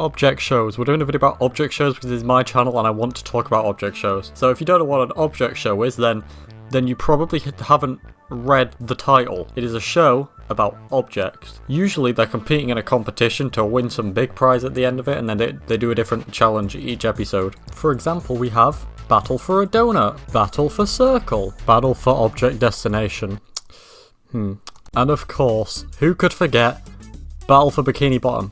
object shows. We're doing a video about object shows because it's my channel and I want to talk about object shows. So if you don't know what an object show is, then you probably haven't read the title. It is a show about objects. Usually they're competing in a competition to win some big prize at the end of it, and then they do a different challenge each episode. For example, we have Battle for a Donut, Battle for Circle, Battle for Object Destination. And of course, who could forget Battle for Bikini Bottom?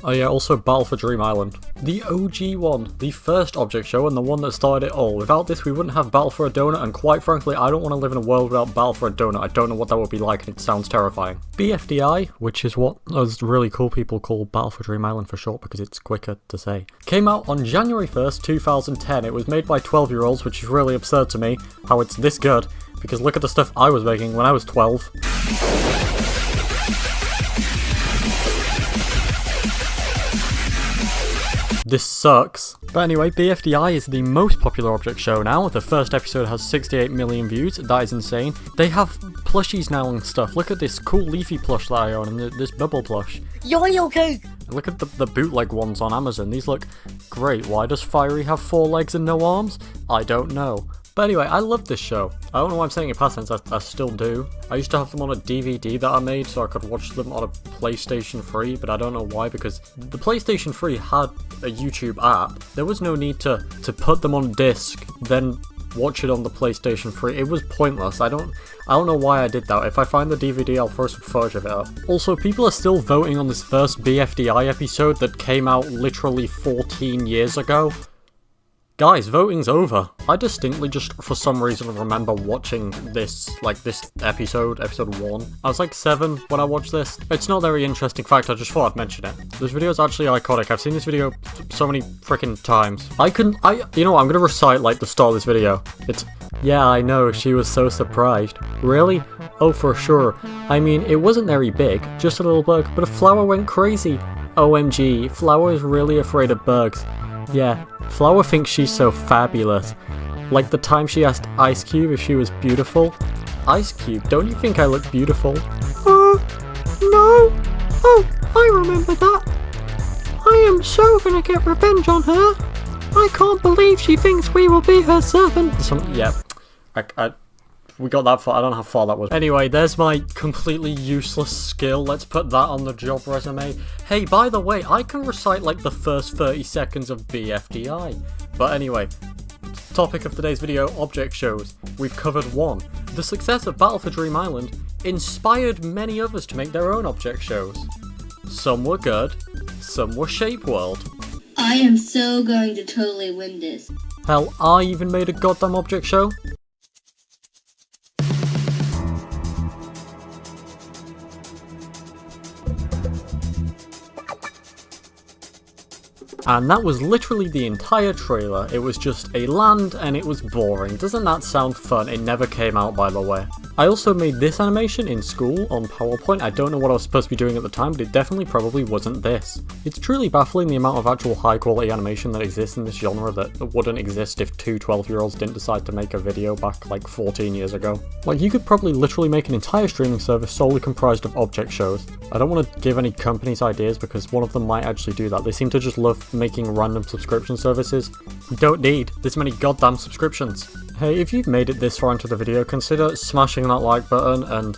Oh yeah, also Battle for Dream Island. The OG one, the first object show and the one that started it all. Without this we wouldn't have Battle for a Donut, and quite frankly I don't want to live in a world without Battle for a Donut. I don't know what that would be like and it sounds terrifying. BFDI, which is what those really cool people call Battle for Dream Island for short because it's quicker to say, came out on January 1st, 2010. It was made by 12-year-olds, which is really absurd to me how it's this good, because look at the stuff I was making when I was 12. This sucks. But anyway, BFDI is the most popular object show now. The first episode has 68 million views. That is insane. They have plushies now and stuff. Look at this cool leafy plush that I own and this bubble plush. Okay. Look at the bootleg ones on Amazon. These look great. Why does Fiery have 4 legs and no arms? I don't know. But anyway, I love this show. I don't know why I'm saying it past tense, I still do. I used to have them on a DVD that I made so I could watch them on a PlayStation 3, but I don't know why, because the PlayStation 3 had a YouTube app. There was no need to put them on disc, then watch it on the PlayStation 3. It was pointless. I don't know why I did that. If I find the DVD, I'll throw some footage of it up. Also, people are still voting on this first BFDI episode that came out literally 14 years ago. Guys, voting's over. I distinctly just, for some reason, remember watching this episode 1. I was like 7 when I watched this. It's not a very interesting fact, I just thought I'd mention it. This video is actually iconic. I've seen this video so many freaking times. You know what, I'm gonna recite, like, the start of this video. It's, yeah, I know, she was so surprised. Really? Oh, for sure. I mean, it wasn't very big, just a little bug, but a flower went crazy. OMG, Flower is really afraid of bugs. Yeah, Flower thinks she's so fabulous. Like the time she asked Ice Cube if she was beautiful. Ice Cube, don't you think I look beautiful? No. Oh, I remember that. I am so gonna get revenge on her. I can't believe she thinks we will be her servant. Yeah, we got that far. I don't know how far that was. Anyway, there's my completely useless skill. Let's put that on the job resume. Hey, by the way, I can recite like the first 30 seconds of BFDI. But anyway, topic of today's video, object shows. We've covered 1. The success of Battle for Dream Island inspired many others to make their own object shows. Some were good, some were Shape World. I am so going to totally win this. Hell, I even made a goddamn object show. And that was literally the entire trailer. It was just a land and it was boring. Doesn't that sound fun? It never came out, by the way. I also made this animation in school on PowerPoint. I don't know what I was supposed to be doing at the time, but it definitely probably wasn't this. It's truly baffling the amount of actual high quality animation that exists in this genre that wouldn't exist if 2 12-year-olds didn't decide to make a video back like 14 years ago. Like, you could probably literally make an entire streaming service solely comprised of object shows. I don't want to give any companies ideas because one of them might actually do that. They seem to just love making random subscription services. We don't need this many goddamn subscriptions. Hey, if you've made it this far into the video, consider smashing that like button and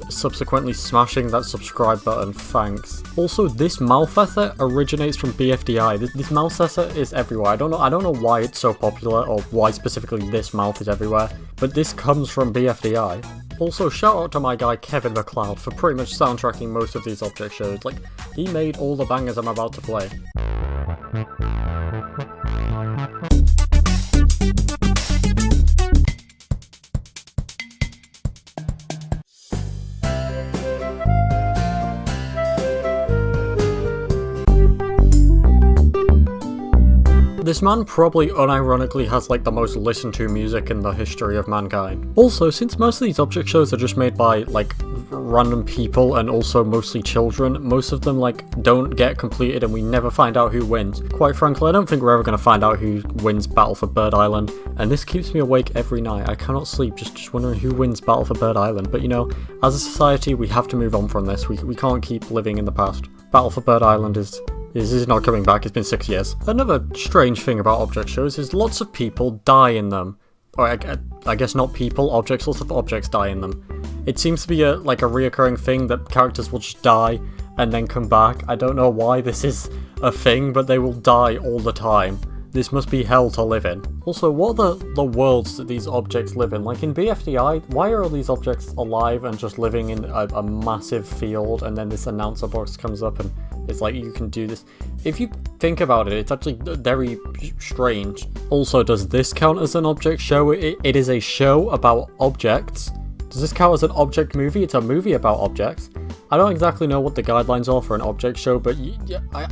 subsequently smashing that subscribe button, thanks. Also, this mouth effort originates from BFDI. This mouth effort is everywhere. I don't know why it's so popular or why specifically this mouth is everywhere, but this comes from BFDI. Also, shout out to my guy Kevin MacLeod for pretty much soundtracking most of these object shows. Like, he made all the bangers I'm about to play. This man probably unironically has like the most listened to music in the history of mankind. Also, since most of these object shows are just made by like random people and also mostly children, most of them like don't get completed and we never find out who wins. Quite frankly, I don't think we're ever going to find out who wins Battle for Bird Island, and this keeps me awake every night. I cannot sleep just wondering who wins Battle for Bird Island, but you know, as a society we have to move on from this. We can't keep living in the past. Battle for Bird Island is This is not coming back, it's been 6 years. Another strange thing about object shows is lots of people die in them. Or I guess not people, objects, lots of objects die in them. It seems to be a reoccurring thing that characters will just die and then come back. I don't know why this is a thing, but they will die all the time. This must be hell to live in. Also, what are the worlds that these objects live in? Like in BFDI, why are all these objects alive and just living in a massive field, and then this announcer box comes up and it's like, you can do this? If you think about it, it's actually very strange. Also, does this count as an object show? It is a show about objects. Does this count as an object movie? It's a movie about objects. I don't exactly know what the guidelines are for an object show, but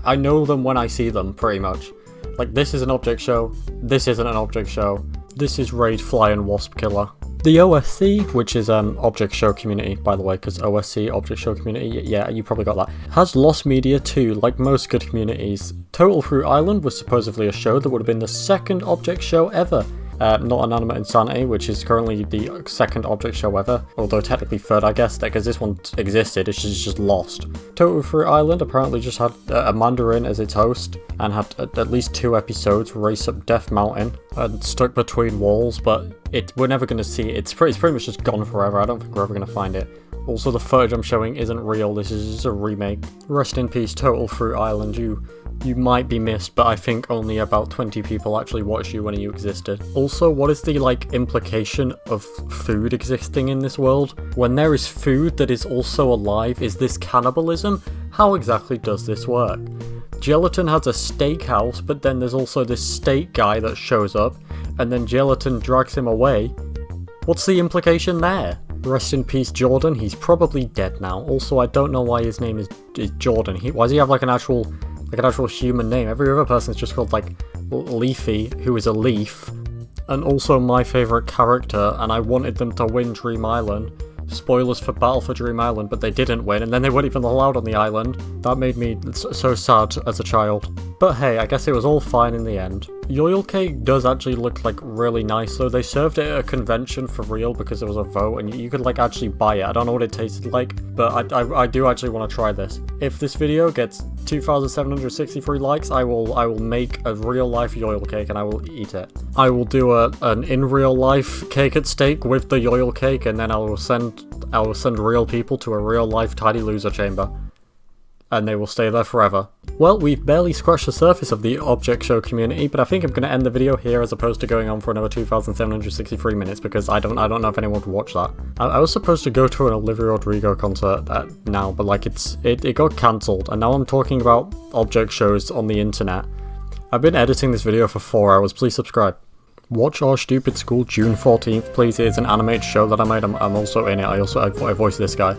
I know them when I see them, pretty much. Like, this is an object show, this isn't an object show, this is Raid Fly and Wasp Killer. The OSC, which is Object Show Community, by the way, because OSC, Object Show Community, yeah, you probably got that, has lost media too, like most good communities. Total Fruit Island was supposedly a show that would have been the second object show ever. Not Inanimate Insanity, which is currently the second object show ever, although technically third, I guess, because this one existed, it's just lost. Total Fruit Island apparently just had a Mandarin as its host, and had at least 2 episodes race up Death Mountain, and stuck between walls, but we're never going to see it. It's pretty much just gone forever. I don't think we're ever going to find it. Also, the footage I'm showing isn't real, this is just a remake. Rest in peace, Total Fruit Island, you might be missed, but I think only about 20 people actually watched you when you existed. Also, what is the, implication of food existing in this world? When there is food that is also alive, is this cannibalism? How exactly does this work? Gelatin has a steakhouse, but then there's also this steak guy that shows up, and then Gelatin drags him away. What's the implication there? Rest in peace, Jordan. He's probably dead now. Also, I don't know why his name is Jordan. Why does he have an actual human name? Every other person is just called Leafy, who is a leaf. And also my favourite character, and I wanted them to win Dream Island. Spoilers for Battle for Dream Island, but they didn't win, and then they weren't even allowed on the island. That made me so sad as a child. But hey, I guess it was all fine in the end. Yoil cake does actually look really nice, though. They served it at a convention for real because there was a vote, and you could actually buy it. I don't know what it tasted like, but I do actually want to try this. If this video gets 2,763 likes, I will make a real life yoil cake and I will eat it. I will do an in real life cake at stake with the yoil cake, and then I will send real people to a real life Tiny Loser chamber. And they will stay there forever. Well, we've barely scratched the surface of the object show community, but I think I'm going to end the video here as opposed to going on for another 2,763 minutes, because I don't know if anyone would watch that. I was supposed to go to an Olivia Rodrigo concert now, but it got cancelled, and now I'm talking about object shows on the internet. I've been editing this video for 4 hours, please subscribe. Watch Our Stupid School June 14th, please. It is an animated show that I made. I'm also in it. I voice this guy.